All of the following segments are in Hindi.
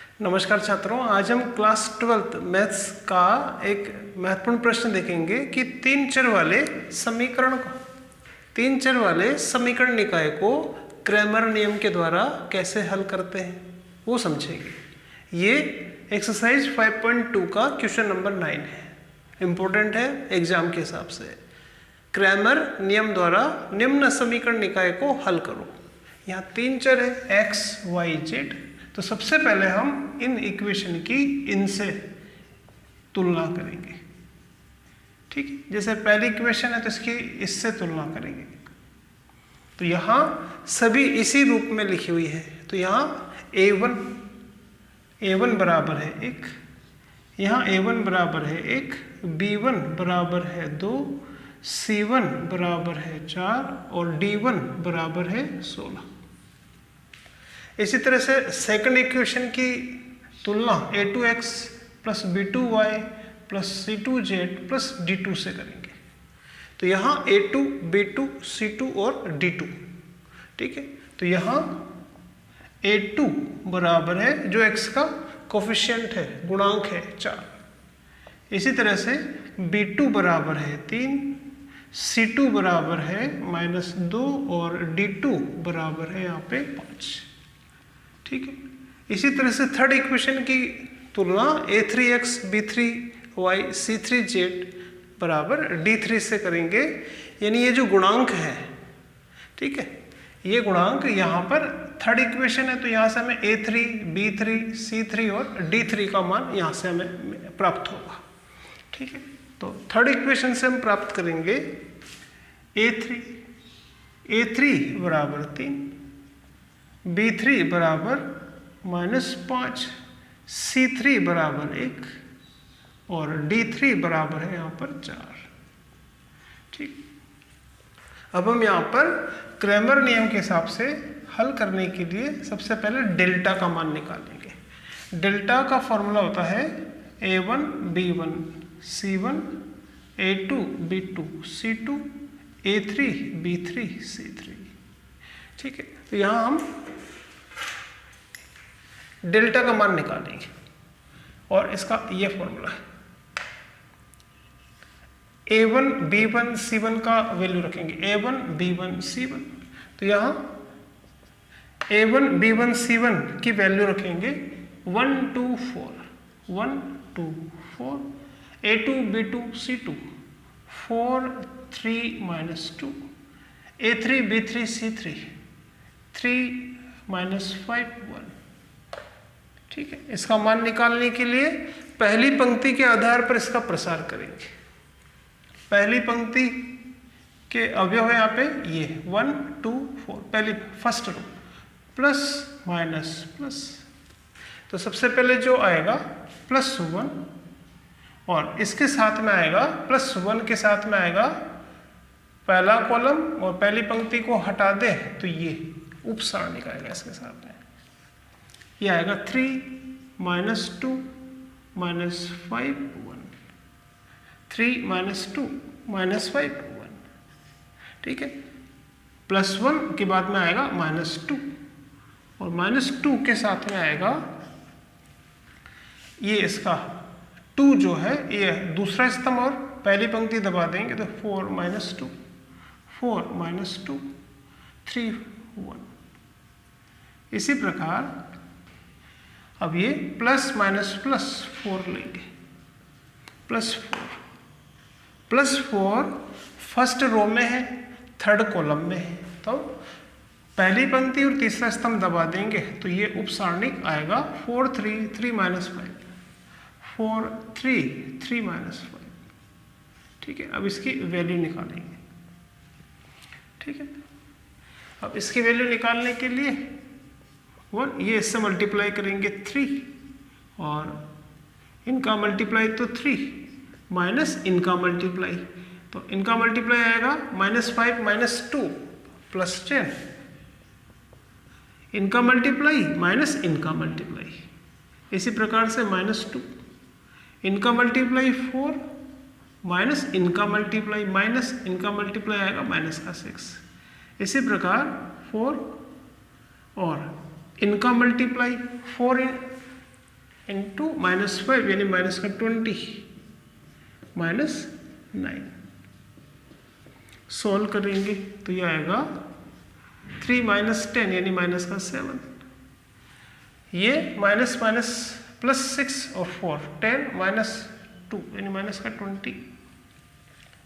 नमस्कार छात्रों, आज हम क्लास 12th मैथ्स का एक महत्वपूर्ण प्रश्न देखेंगे कि तीन चर वाले समीकरण निकाय को क्रैमर नियम के द्वारा कैसे हल करते हैं वो समझेंगे। ये एक्सरसाइज 5.2 का क्वेश्चन नंबर 9 है, इम्पोर्टेंट है एग्जाम के हिसाब से। क्रैमर नियम द्वारा निम्न समीकरण निकाय को हल करो। यहाँ तीन चर है x, y, z। तो सबसे पहले हम इन इक्वेशन की इनसे तुलना करेंगे। ठीक है, जैसे पहली इक्वेशन है तो इसकी इससे तुलना करेंगे। तो यहाँ सभी इसी रूप में लिखी हुई है। तो यहाँ a1 बराबर है 1, यहाँ a1 बराबर है 1, b1 बराबर है 2, c1 बराबर है 4 और d1 बराबर है 16। इसी तरह से सेकंड इक्वेशन की तुलना a2x plus b2y plus c2z plus d2 से करेंगे। तो यहाँ a2, b2, c2 और d2। ठीक है, तो यहाँ a2 बराबर है जो x का कोफिशिएंट है, गुणांक है 4। इसी तरह से b2 बराबर है 3, c2 बराबर है -2 और d2 बराबर है यहाँ पे 5। ठीक है, इसी तरह से थर्ड इक्वेशन की तुलना a3x b3y c3z बराबर d3 से करेंगे। यानी ये जो गुणांक है, ठीक है, ये गुणांक यहाँ पर थर्ड इक्वेशन है, तो यहाँ से हमें a3 b3 c3 और d3 का मान यहाँ से हमें प्राप्त होगा। ठीक है, तो थर्ड इक्वेशन से हम प्राप्त करेंगे a3 बराबर 3, b3 बराबर -5, c3 बराबर 1 और d3 बराबर है यहाँ पर 4। ठीक, अब हम यहाँ पर क्रैमर नियम के हिसाब से हल करने के लिए सबसे पहले डेल्टा का मान निकालेंगे। डेल्टा का फॉर्मूला होता है a1 b1 c1 a2 b2 c2 a3 b3 c3। ठीक है, तो यहाँ हम डेल्टा का मान निकालेंगे और इसका ये फॉर्मूला है। a1 b1 c1 का वैल्यू रखेंगे, a1 b1 c1। तो यहाँ a1 b1 c1 की वैल्यू रखेंगे 1 2 4, a2 b2 c2 4 3 -2, a3 b3 c3 3 -5 1। ठीक है, इसका मान निकालने के लिए पहली पंक्ति के आधार पर इसका प्रसार करेंगे। पहली पंक्ति के अवयव है यहाँ पे ये 1 2 4, पहली first row, plus minus plus. तो सबसे पहले जो आएगा +1 और इसके साथ में आएगा +1 के साथ में आएगा पहला कॉलम, और पहली पंक्ति को हटा दे तो ये उप सारणिक आएगा इसके साथ में। ये आएगा 3 -2 -5 1, 3 -2 -5 1। ठीक है, +1 के बाद में आएगा -2 और -2 के साथ में आएगा ये इसका 2 जो है ये दूसरा स्तंभ, और पहली पंक्ति दबा देंगे तो 4 -2 4 -2 3 1। इसी प्रकार अब ये +-+4 लेंगे, +4 फर्स्ट रो में है, थर्ड कॉलम में है। तो पहली पंक्ति और तीसरा स्तंभ दबा देंगे तो ये उप सारणिक आएगा 4 3 3 -5 4 3 3 -5। ठीक है, अब इसकी वैल्यू निकालेंगे। ठीक है, अब इसकी वैल्यू निकालने के लिए 1 ये इससे मल्टीप्लाई करेंगे 3 और इनका मल्टीप्लाई तो 3 माइनस इनका मल्टीप्लाई, तो इनका मल्टीप्लाई आएगा -5 -2 +10, इनका मल्टीप्लाई माइनस इनका मल्टीप्लाई। इसी प्रकार से -2 इनका मल्टीप्लाई 4 माइनस इनका मल्टीप्लाई, माइनस इनका मल्टीप्लाई आएगा -6। इसी प्रकार 4 और इनका मल्टीप्लाई 4 इंटू -5 यानी माइनस का 20 -9। सॉल्व करेंगे तो ये आएगा 3 - 10 यानी माइनस का 7। ये माइनस माइनस +6 और 4 10 -2 यानी माइनस का 20।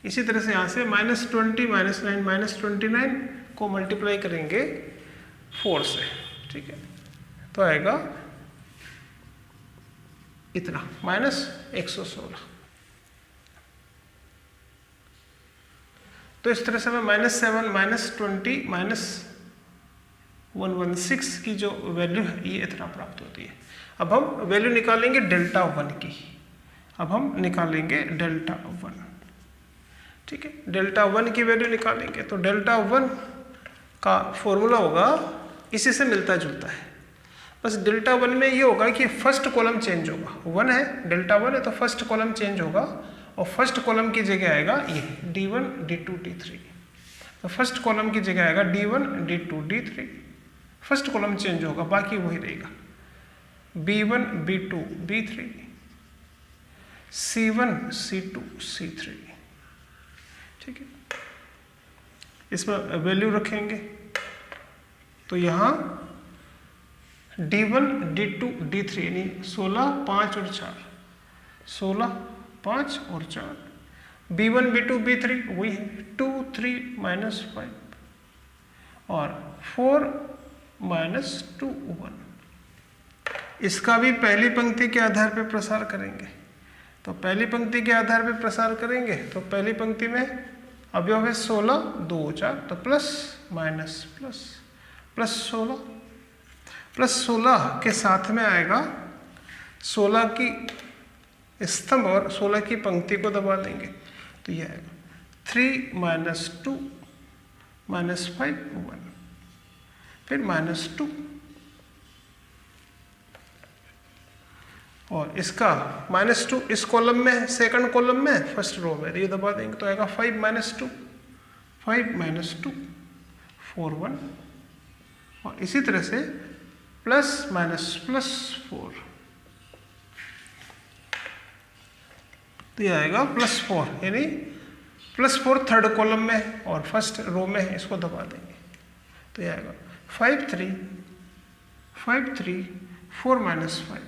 इसी तरह से यहाँ से -20 -9 -29 को मल्टीप्लाई करेंगे 4 से, ठीक है, तो आएगा इतना -116। तो इस तरह से हमें -7 -20 -116 की जो वैल्यू है ये इतना प्राप्त होती है। अब हम वैल्यू निकालेंगे डेल्टा 1 की। अब हम निकालेंगे डेल्टा 1, ठीक है। डेल्टा 1 की वैल्यू निकालेंगे तो डेल्टा 1 का फॉर्मूला होगा, इसी से मिलता जुलता है, बस डेल्टा 1 में ये होगा कि फर्स्ट कॉलम चेंज होगा। 1 है, डेल्टा 1 है तो फर्स्ट कॉलम चेंज होगा और फर्स्ट कॉलम की जगह आएगा ये D1 D2 D3। तो फर्स्ट कॉलम की जगह आएगा D1 D2 D3, first column change होगा, बाकी वही रहेगा B1 B2 B3 C1 C2 C3, ठीक है। इसमें वैल्यू रखेंगे तो यहाँ D1 D2 D3 यानी 16 5 और 4 16 5 और 4, B1 B2 B3 वही है 2 3 -5 और 4 -2 1। इसका भी पहली पंक्ति के आधार पर प्रसार करेंगे। तो पहली पंक्ति के आधार पर प्रसार करेंगे तो पहली पंक्ति में अवयव है 16 2 4, तो प्लस माइनस प्लस +16 के साथ में आएगा 16 की स्तंभ और 16 की पंक्ति को दबा देंगे तो यह आएगा 3 -2 -5 1, फिर -2 और इसका -2 इस कॉलम में, सेकंड कॉलम में, फर्स्ट रो में, ये दबा देंगे तो आएगा 5 -2 4 1 और इसी तरह से +- 4 तो ये आएगा +4 यानी +4 थर्ड कॉलम में और फर्स्ट रो में है, इसको दबा देंगे तो ये आएगा 5 3 4 -5,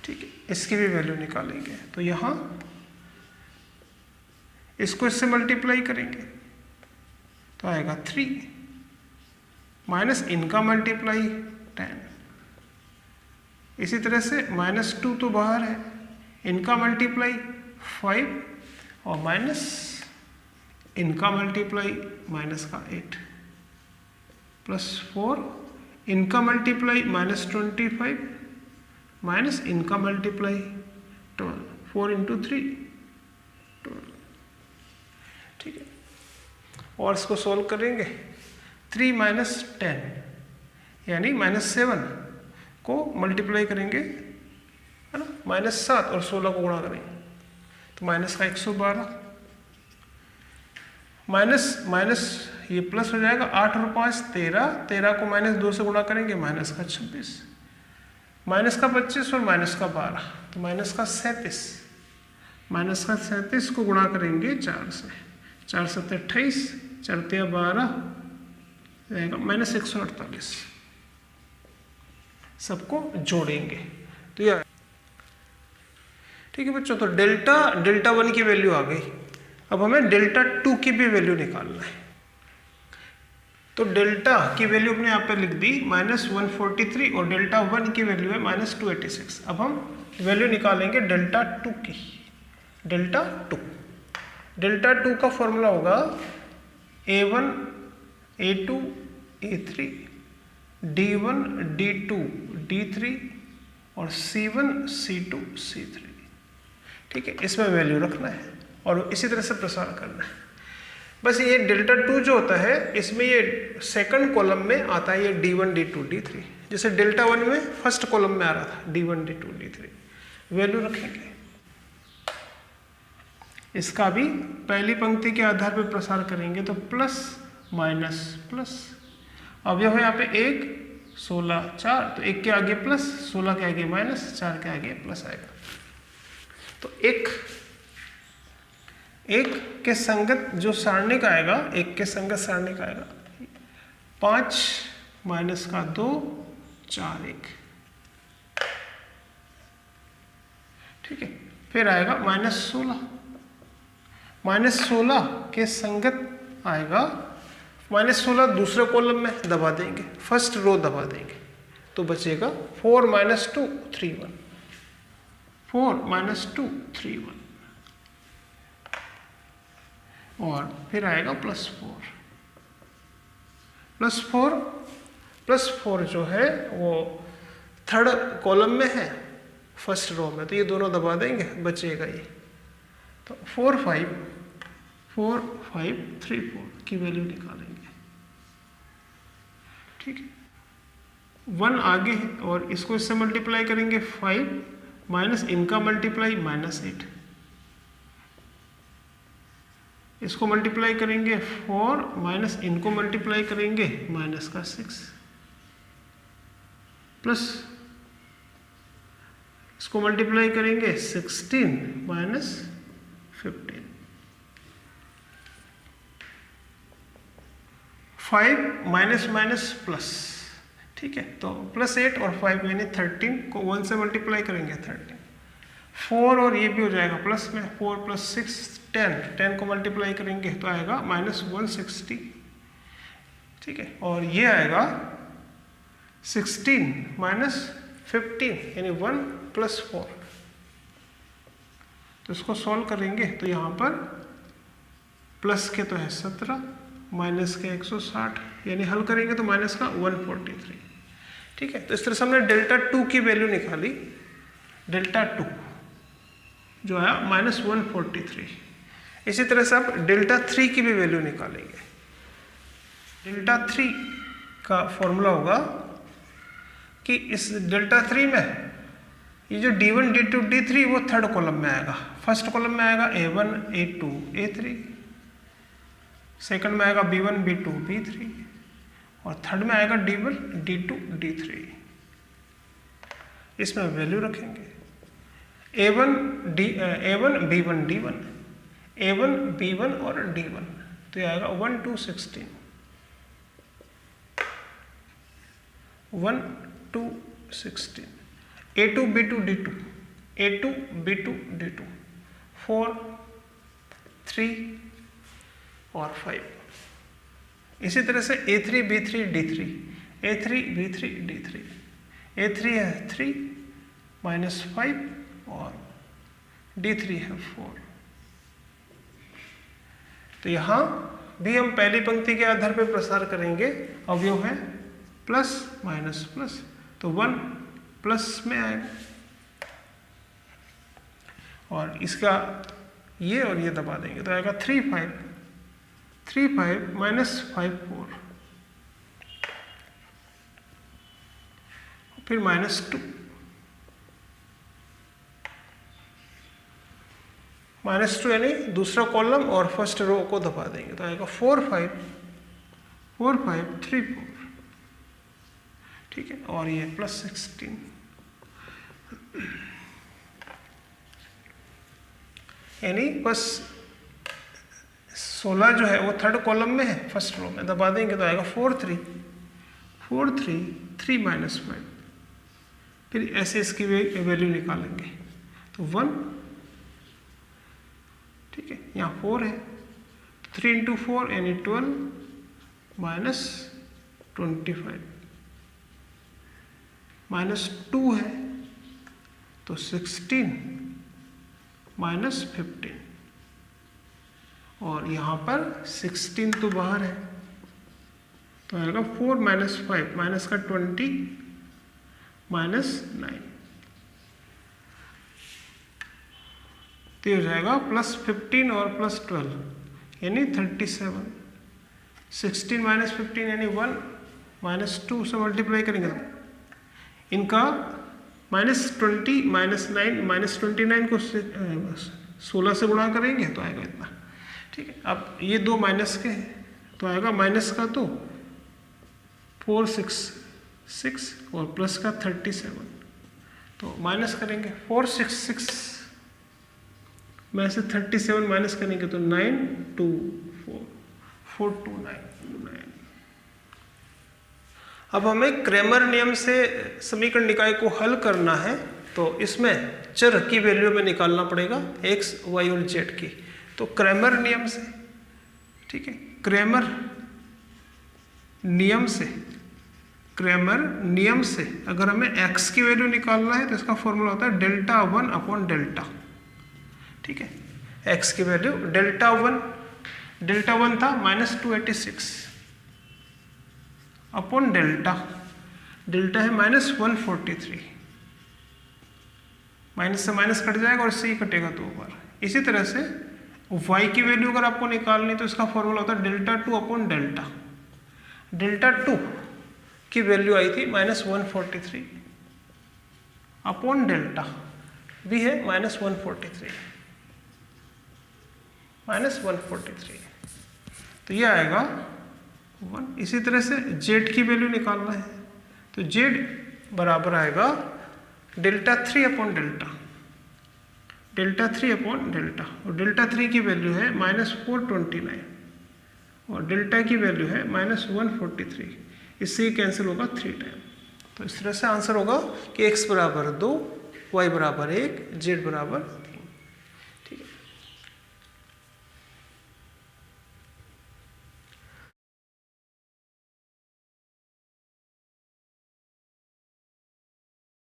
ठीक है। इसकी भी वैल्यू निकालेंगे तो यहाँ इसको इससे मल्टीप्लाई करेंगे तो आएगा 3 माइनस इनका मल्टीप्लाई 10। इसी तरह से -2 तो बाहर है, इनका मल्टीप्लाई 5 और माइनस इनका मल्टीप्लाई -8 +4 इनका मल्टीप्लाई -25 माइनस इनका मल्टीप्लाई 12 4 × 3 12, ठीक है। और इसको सोल्व करेंगे 3 - 10 यानी -7 को मल्टीप्लाई करेंगे, है ना, -7 और 16 को गुणा करेंगे तो माइनस का 112 माइनस ये प्लस हो जाएगा 8 और 5 13 को -2 से गुणा करेंगे माइनस का 26 माइनस का 25 और माइनस का 12 तो माइनस का 37 को गुणा करेंगे 4 से 4 7 28 4 3 12 रहेगा -148। सबको जोड़ेंगे तो यह, ठीक है बच्चों। तो डेल्टा 1 की वैल्यू आ गई। अब हमें डेल्टा 2 की भी वैल्यू निकालना है। तो डेल्टा की वैल्यू हमने यहाँ पे लिख दी -143 और डेल्टा 1 की वैल्यू है -286। अब हम वैल्यू निकालेंगे डेल्टा 2 की। डेल्टा 2 का फॉर्मूला होगा A1 A2 A3 D1 D2 D3 और C1 C2 C3, ठीक है। इसमें वैल्यू रखना है और इसी तरह से प्रसार करना है। बस ये डेल्टा 2 जो होता है इसमें ये सेकंड कॉलम में आता है, ये D1 D2 D3, जैसे डेल्टा 1 में फर्स्ट कॉलम में आ रहा था D1 D2 D3। वैल्यू रखेंगे, इसका भी पहली पंक्ति के आधार पर प्रसार करेंगे तो प्लस माइनस प्लस। अब यह यहाँ पे 1 16 4, तो 1 के आगे प्लस, 16 के आगे माइनस, 4 के आगे प्लस आएगा। तो एक के संगत जो सारणिक आएगा, 1 के संगत सारणिक आएगा 5 माइनस का 2 4 1, ठीक है। फिर आएगा -16, -16 के संगत आएगा, -16 दूसरे कॉलम में दबा देंगे, फर्स्ट रो दबा देंगे, तो बचेगा 4 - 2 3 1, 4 - 2 3 1, और फिर आएगा +4, +4 जो है वो थर्ड कॉलम में है, फर्स्ट रो में, तो ये दोनों दबा देंगे, बचेगा ये। तो 4 5 3 4 की वैल्यू निकालेंगे, ठीक है। 1 आगे है और इसको इससे मल्टीप्लाई करेंगे 5 माइनस इनका मल्टीप्लाई -8, इसको मल्टीप्लाई करेंगे 4 माइनस इनको मल्टीप्लाई करेंगे -6, प्लस इसको मल्टीप्लाई करेंगे 16 माइनस 15, 5 माइनस माइनस प्लस, ठीक है। तो +8 और 5 यानी 13 को 1 से मल्टीप्लाई करेंगे 13, 4 और ये भी हो जाएगा प्लस में, 4 + 6 10 को मल्टीप्लाई करेंगे तो आएगा -160, ठीक है। और ये आएगा 16 माइनस 15 यानी 1 + 4, तो इसको सॉल्व करेंगे तो यहाँ पर प्लस के तो है 17, माइनस के 160, यानी हल करेंगे तो माइनस का 143, ठीक है। तो इस तरह से हमने Δ2 की वैल्यू निकाली, Δ2 जो आया -143। इसी तरह से आप Δ3 की भी वैल्यू निकालेंगे। Δ3 का फॉर्मूला होगा कि इस Δ3 में ये जो D1 D2 D3 वो थर्ड कॉलम में आएगा, फर्स्ट कॉलम में आएगा A1 A2 A3, सेकंड में आएगा B1 B2 B3, और थर्ड में आएगा D1 D2 D3। इसमें वैल्यू रखेंगे A1 B1 D1, A1 B1 और D1, तो ये आएगा 1 2 16, 1 2 16, A2 B2 D2, A2 B2 D2, 4 3 और 5। इसी तरह से A3 B3 D3, A3 B3 D3, A3 है 3 -5 और D3 है 4। तो यहाँ भी हम पहली पंक्ति के आधार पर प्रसार करेंगे, अवयव है प्लस माइनस प्लस, तो 1 प्लस में आएगा, और इसका ये और ये दबा देंगे तो आएगा 3 5 -5 4, फिर -2, -2 यानी दूसरा कॉलम और फर्स्ट रो को दबा देंगे तो आएगा 4 5 3 4, ठीक है। और ये +16, यानी बस 16 जो है वो थर्ड कॉलम में है, फर्स्ट रो में दबा देंगे तो आएगा 4 3 3 -5, फिर ऐसे इसकी वैल्यू निकालेंगे तो 1, ठीक है। यहाँ 4 है, 3 × 4 यानी 12 -25, -2 है तो 16 -15, और यहाँ पर 16 तो बाहर है तो आएगा 4 - 5 माइनस का 20 -9, तो हो जाएगा +15 और +12 यानी 37, 16 - 15 यानी 1 -2 से मल्टीप्लाई करेंगे तो इनका -20 -9 -29 को 16 से गुणा करेंगे तो आएगा इतना, ठीक है। अब ये दो माइनस के हैं तो आएगा माइनस का तो 4 6 6 और प्लस का 37, तो माइनस करेंगे 466 में से 37 माइनस करेंगे तो 924 429। अब हमें क्रैमर नियम से समीकरण निकाय को हल करना है, तो इसमें चर की वैल्यू में निकालना पड़ेगा x, y और z की। तो क्रैमर नियम से, ठीक है, क्रैमर नियम से अगर हमें x की वैल्यू निकालना है तो इसका फॉर्मूला होता है डेल्टा 1 अपॉन डेल्टा। ठीक है, x की वैल्यू डेल्टा वन था -286 अपॉन डेल्टा है -143, माइनस से माइनस कट जाएगा और सी कटेगा 2 बार। इसी तरह से y की वैल्यू अगर आपको निकालनी तो इसका फॉर्मूला होता है डेल्टा 2 अपॉन डेल्टा। डेल्टा 2 की वैल्यू आई थी -143 अपॉन डेल्टा भी है -143, तो ये आएगा 1। इसी तरह से z की वैल्यू निकालना है तो z बराबर आएगा डेल्टा 3 अपॉन डेल्टा, और डेल्टा 3 की वैल्यू है -429 और डेल्टा की वैल्यू है -143। इससे कैंसिल होगा 3 टाइम। तो इस तरह से आंसर होगा कि x बराबर 2, y बराबर 1, z बराबर 3। ठीक है।